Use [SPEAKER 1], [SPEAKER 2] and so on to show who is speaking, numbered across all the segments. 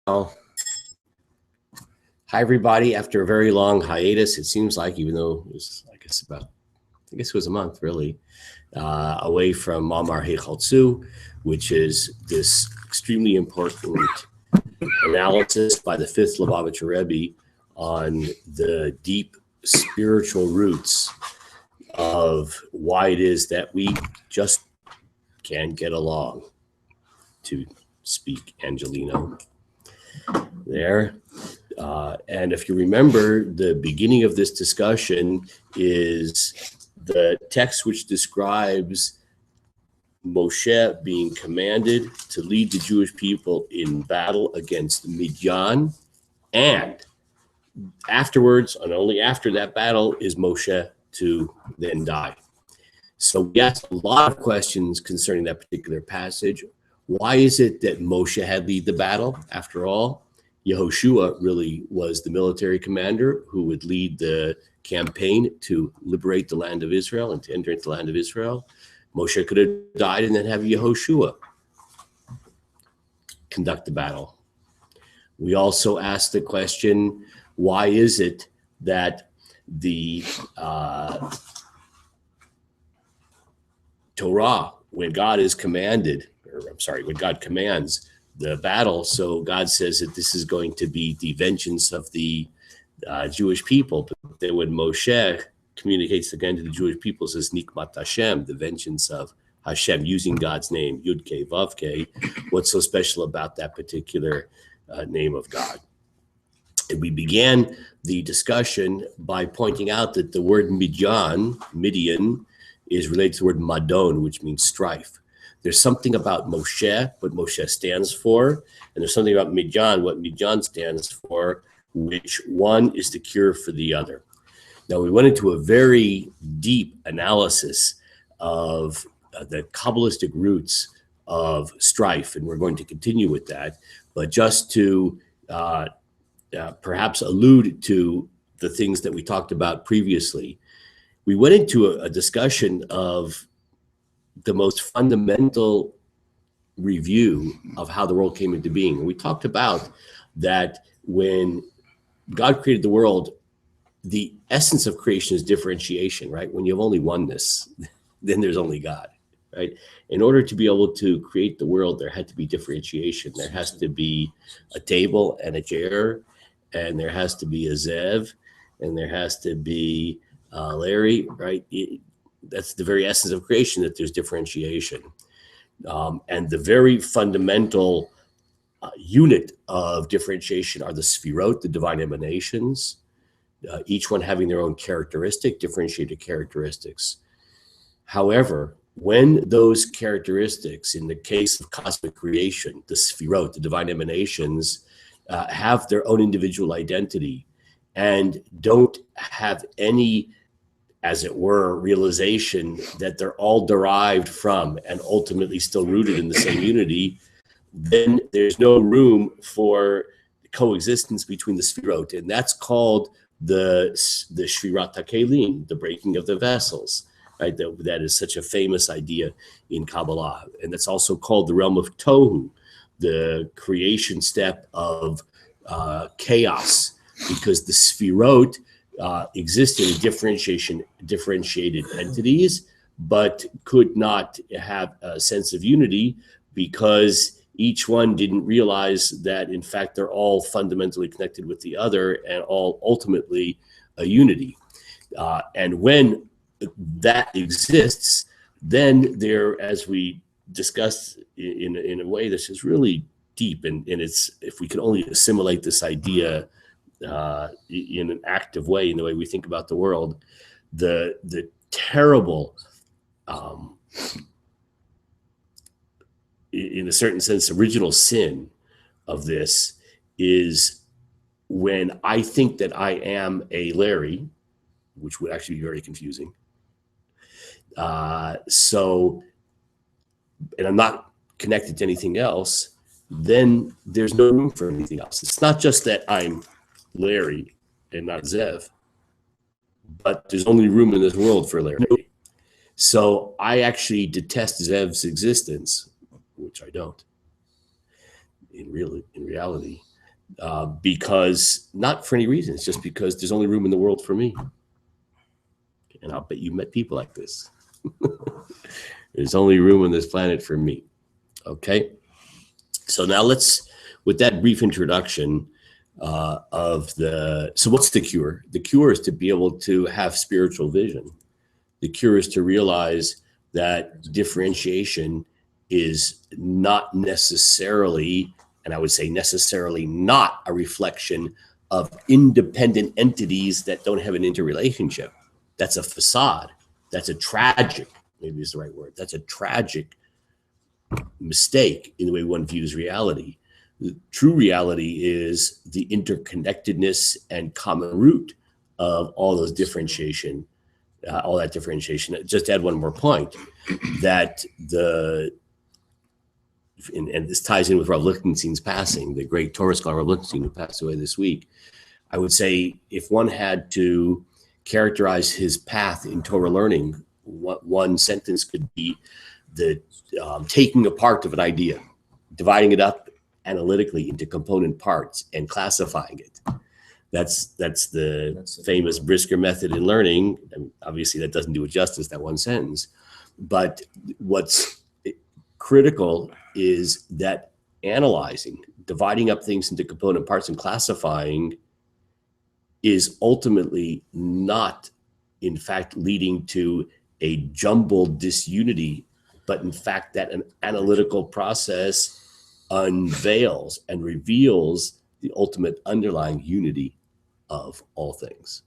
[SPEAKER 1] Hi, everybody. After a very long hiatus, it seems like, even though it was, I guess it was a month, really, away from Mamar Heichaltzu, which is this extremely important analysis by the fifth Lubavitcher Rebbe on the deep spiritual roots of why it is that we just can't get along, to speak Angelino there. And if you remember, the beginning of this discussion is the text which describes Moshe being commanded to lead the Jewish people in battle against Midian, and afterwards, and only after that battle, is Moshe to then die. So we asked a lot of questions concerning that particular passage. Why is it that Moshe had lead the battle? After all, Yehoshua really was the military commander who would lead the campaign to liberate the land of Israel and to enter into the land of Israel. Moshe could have died and then have Yehoshua conduct the battle. We also asked the question, why is it that the Torah, when God commands the battle, so God says that this is going to be the vengeance of the Jewish people. But then when Moshe communicates again to the Jewish people, says Nikmat Hashem, the vengeance of Hashem, using God's name, Yud Kei Vav Kei. What's so special about that particular name of God? And we began the discussion by pointing out that the word Midian, is related to the word Madon, which means strife. There's something about Moshe, what Moshe stands for, and there's something about Midian, what Midian stands for, which one is the cure for the other. Now, we went into a very deep analysis of the Kabbalistic roots of strife, and we're going to continue with that. But just to perhaps allude to the things that we talked about previously, we went into a discussion of the most fundamental review of how the world came into being. And we talked about that when God created the world, the essence of creation is differentiation, right? When you have only oneness, then there's only God, right? In order to be able to create the world, there had to be differentiation. There has to be a table and a chair, and there has to be a Zev, and there has to be Larry, right? That's the very essence of creation, that there's differentiation. And the very fundamental unit of differentiation are the Sfirot, the divine emanations, each one having their own characteristic, differentiated characteristics. However, when those characteristics, in the case of cosmic creation, the Sfirot, the divine emanations, have their own individual identity and don't have any, as it were, realization that they're all derived from and ultimately still rooted in the same unity, then there's no room for coexistence between the Sfirot. And that's called the Shvirat HaKelim, the breaking of the vessels, right? That is such a famous idea in Kabbalah. And that's also called the realm of Tohu, the creation step of chaos, because the Sfirot existed in differentiated entities, but could not have a sense of unity because each one didn't realize that, in fact, they're all fundamentally connected with the other and all ultimately a unity. And when that exists, then there, as we discussed in a way that's just really deep, and it's, if we can only assimilate this idea in an active way, in the way we think about the world, the terrible, in a certain sense, original sin of this is when I think that I am a Larry, which would actually be very confusing. And I'm not connected to anything else, then there's no room for anything else. It's not just that I'm Larry and not Zev, but there's only room in this world for Larry. So I actually detest Zev's existence, which I don't in reality. because not for any reason. It's just because there's only room in the world for me. And I'll bet you met people like this. There's only room on this planet for me. Okay. So now with that brief introduction so what's the cure? The cure is to be able to have spiritual vision. The cure is to realize that differentiation is not necessarily, and I would say necessarily not, a reflection of independent entities that don't have an interrelationship. That's a facade. That's a tragic, maybe is the right word. That's a tragic mistake in the way one views reality. The true reality is the interconnectedness and common root of all those differentiation, all that differentiation. Just to add one more point, that and this ties in with Rav Lichtenstein's passing, the great Torah scholar Rav Lichtenstein, who passed away this week. I would say if one had to characterize his path in Torah learning, one sentence could be the taking apart of an idea, dividing it up analytically into component parts and classifying it. That's the famous Brisker method in learning. And obviously that doesn't do it justice, that one sentence. But what's critical is that analyzing, dividing up things into component parts and classifying is ultimately not, in fact, leading to a jumbled disunity, but in fact that an analytical process unveils and reveals the ultimate underlying unity of all things.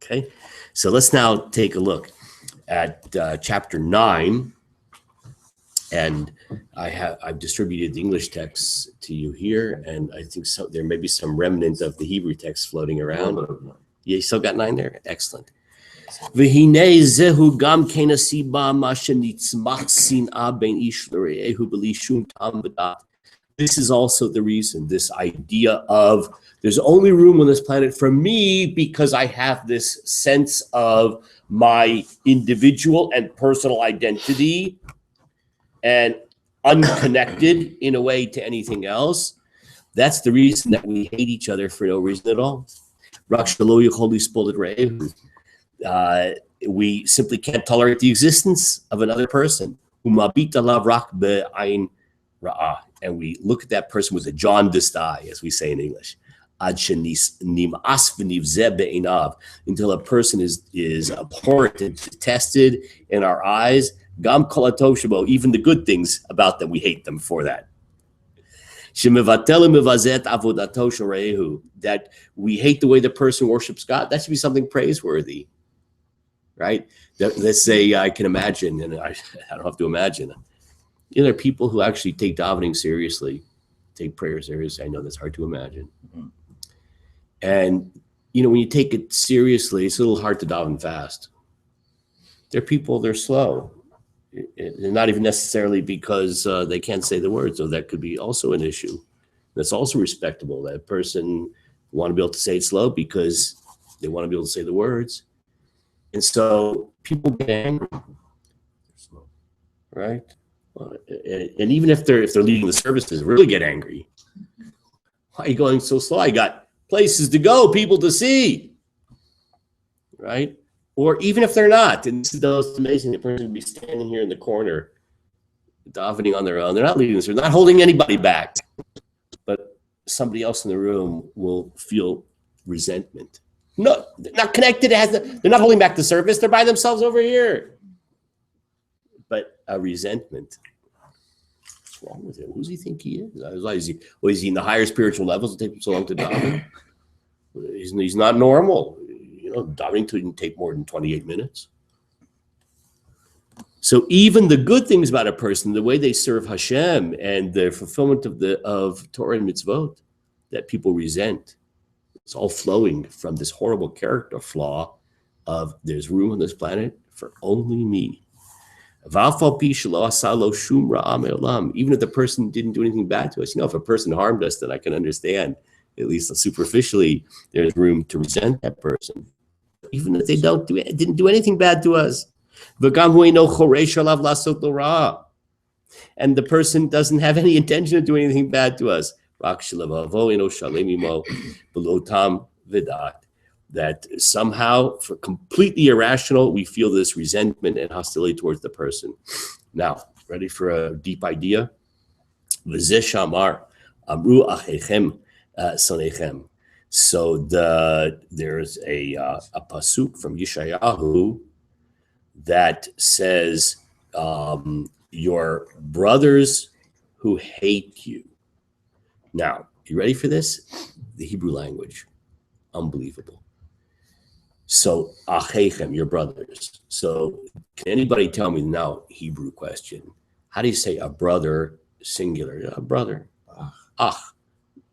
[SPEAKER 1] Okay, so let's now take a look at chapter 9, and I've distributed the English text to you here, and I think there may be some remnant of the Hebrew text floating around. You still got 9 there? Excellent. V'hinei zehu gam ken hasiba ma shenitzmach sin'a ben ish l're'ehu b'li shum tam v'dat. This is also the reason, this idea of there's only room on this planet for me because I have this sense of my individual and personal identity and unconnected in a way to anything else. That's the reason that we hate each other for no reason at all. We simply can't tolerate the existence of another person. And we look at that person with a jaundiced eye, as we say in English. Until a person is abhorrent and detested in our eyes. Gam kolatoshabo, even the good things about them, we hate them for that. That we hate the way the person worships God. That should be something praiseworthy, right? Let's say I can imagine, and I don't have to imagine. There are people who actually take davening seriously, take prayer seriously. I know that's hard to imagine. Mm-hmm. And, when you take it seriously, it's a little hard to daven fast. There are people, they're slow. Not even necessarily because they can't say the words, so that could be also an issue. That's also respectable. That person want to be able to say it slow because they want to be able to say the words. And so people get angry, right? And even if they're leading the services, really get angry. Why are you going so slow? I got places to go, people to see, right? Or even if they're not, and this is the most amazing, the person would be standing here in the corner, davening on their own. They're not leading this, they're not holding anybody back. But somebody else in the room will feel resentment. No, they're not connected. They're not holding back the service. They're by themselves over here. But a resentment. What's wrong with him? Who does he think he is? Is he in the higher spiritual levels? It takes him so long to daven. He's not normal. Davening didn't take more than 28 minutes. So even the good things about a person, the way they serve Hashem and the fulfillment of Torah and mitzvot that people resent, it's all flowing from this horrible character flaw of there's room on this planet for only me. Even if the person didn't do anything bad to us, if a person harmed us, then I can understand, at least superficially, there's room to resent that person. Even if they didn't do anything bad to us. And the person doesn't have any intention of doing anything bad to us. That somehow, for completely irrational, we feel this resentment and hostility towards the person. Now, ready for a deep idea? So there's a pasuk from Yeshayahu that says, your brothers who hate you. Now, you ready for this? The Hebrew language, unbelievable. So, achechem, your brothers. So, can anybody tell me now, Hebrew question, how do you say a brother singular? A brother. Ach.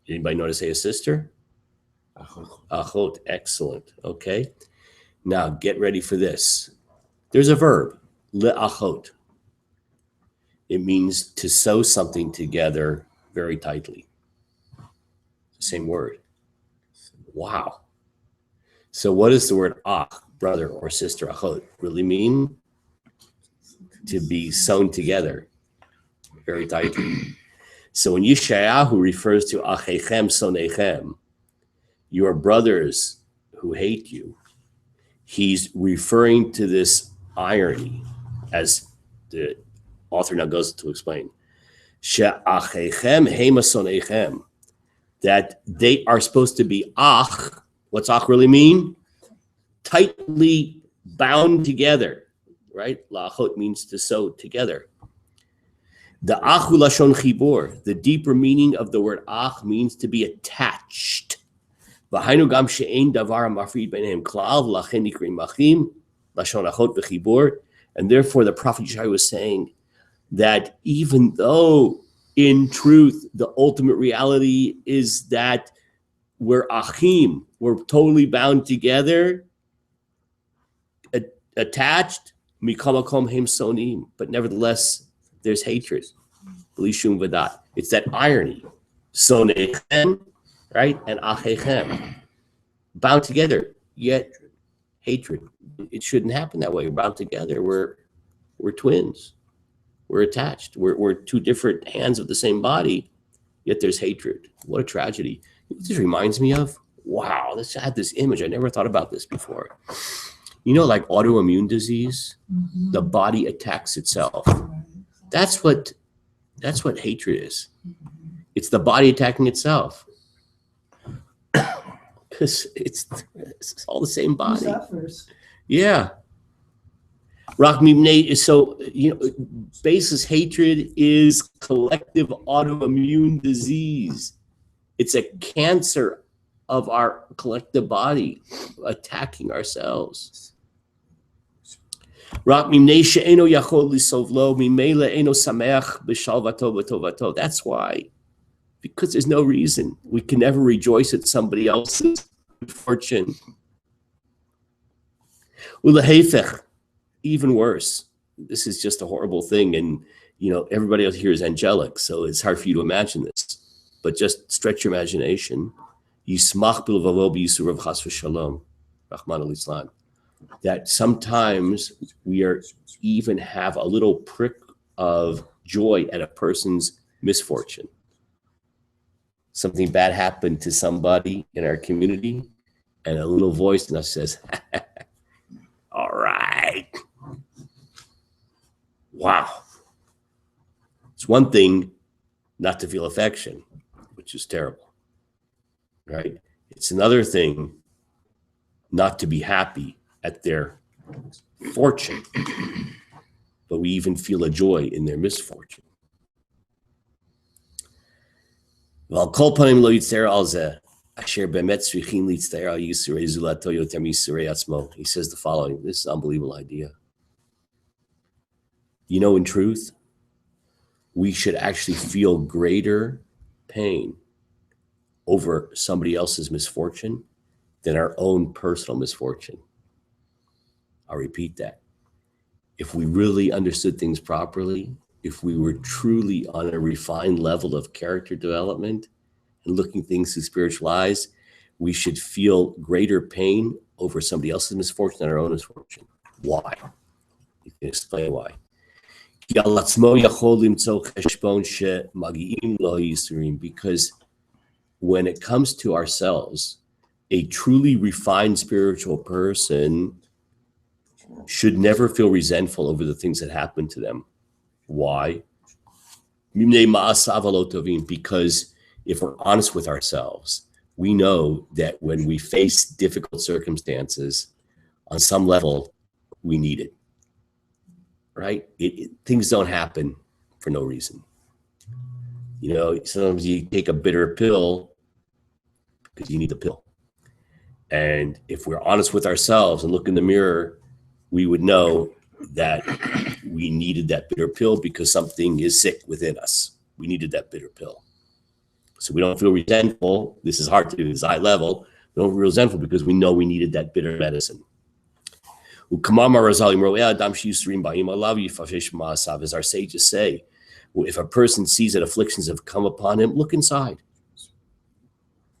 [SPEAKER 1] Anybody know how to say a sister? Achot. Excellent. Okay. Now, get ready for this. There's a verb, le'achot. It means to sew something together very tightly. Same word. Wow. So what does the word ach, brother or sister, achot, really mean? To be sewn together very tightly. So when Yeshayahu refers to achechem sonechem, your brothers who hate you, he's referring to this irony, as the author now goes to explain. She'achechem hema sonechem, that they are supposed to be ach. What's ach really mean? Tightly bound together, right? La'achot means to sew together. The achu lashon chibur, the deeper meaning of the word ach means to be attached. V'hainu gam she'ein davar mafrid b'neihem klal v'lachen nikrim machim lashon achot v'chibur. And therefore the prophet Yeshayahu was saying that even though in truth the ultimate reality is that we're achim, we're totally bound together, attached, mikamakom hem sonim, but nevertheless there's hatred. Blishum vadat. It's that irony. Sonechem, right? And achechem. Bound together, yet hatred. It shouldn't happen that way. We're bound together. We're twins. We're attached. We're two different hands of the same body, yet there's hatred. What a tragedy. This reminds me of, wow, I had this image. I never thought about this before. You know, like autoimmune disease, the body attacks itself. That's what hatred is. It's the body attacking itself. Because it's all the same body. Yeah. So, basis hatred is collective autoimmune disease. It's a cancer of our collective body attacking ourselves. That's why, because there's no reason. We can never rejoice at somebody else's good fortune. Even worse, this is just a horrible thing. And, everybody else here is angelic, so it's hard for you to imagine this. But just stretch your imagination. Yismach bilvavo b'yisurav chas v'shalom, Rahman al-Islam. That sometimes we even have a little prick of joy at a person's misfortune. Something bad happened to somebody in our community, and a little voice in us says, all right. Wow. It's one thing not to feel affection, which is terrible, right? It's another thing not to be happy at their fortune, but we even feel a joy in their misfortune. He says the following. This is an unbelievable idea. In truth, we should actually feel greater pain over somebody else's misfortune than our own personal misfortune. I'll repeat that. If we really understood things properly, if we were truly on a refined level of character development and looking things through spiritual eyes, we should feel greater pain over somebody else's misfortune than our own misfortune. Why? You can explain why. Because when it comes to ourselves, a truly refined spiritual person should never feel resentful over the things that happen to them. Why? Because if we're honest with ourselves, we know that when we face difficult circumstances, on some level, we need it, right? Things don't happen for no reason. You know, sometimes you take a bitter pill because you need the pill. And if we're honest with ourselves and look in the mirror, we would know that we needed that bitter pill because something is sick within us. We needed that bitter pill. So we don't feel resentful. This is hard to do, this high level. We don't feel resentful because we know we needed that bitter medicine. As our sages say, if a person sees that afflictions have come upon him, look inside.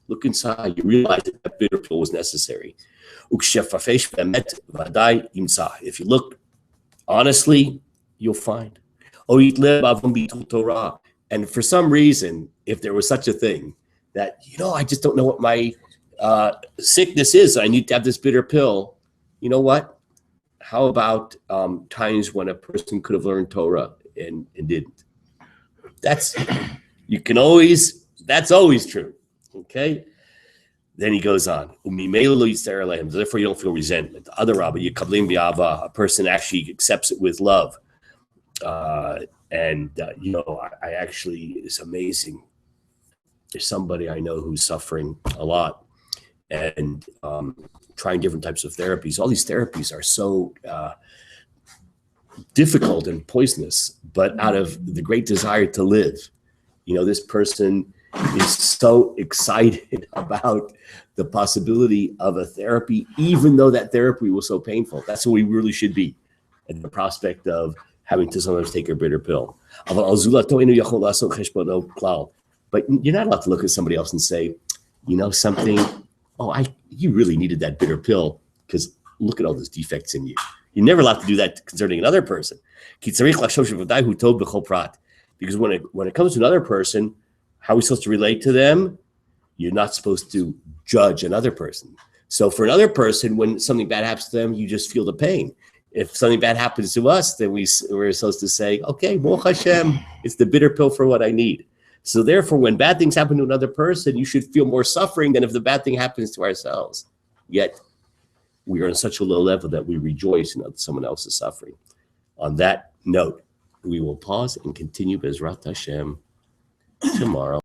[SPEAKER 1] Look inside. You realize that bitter pill was necessary. If you look honestly, you'll find. And for some reason, if there was such a thing that, I just don't know what my sickness is, I need to have this bitter pill. You know what? How about times when a person could have learned Torah and didn't? That's always true. Okay? Then he goes on. Therefore, you don't feel resentment. A person actually accepts it with love. I actually, it's amazing. There's somebody I know who's suffering a lot and trying different types of therapies. All these therapies are so difficult and poisonous, but out of the great desire to live, this person is so excited about the possibility of a therapy, even though that therapy was so painful. That's what we really should be at the prospect of having to sometimes take a bitter pill. But you're not allowed to look at somebody else and say, something, you really needed that bitter pill because look at all those defects in you. You're never allowed to do that concerning another person. Because when it comes to another person, how are we supposed to relate to them? You're not supposed to judge another person. So for another person, when something bad happens to them, you just feel the pain. If something bad happens to us, then we're supposed to say, okay, Baruch Hashem, it's the bitter pill for what I need. So therefore, when bad things happen to another person, you should feel more suffering than if the bad thing happens to ourselves. Yet, we are on such a low level that we rejoice in someone else's suffering. On that note, we will pause and continue Bezrat Hashem tomorrow.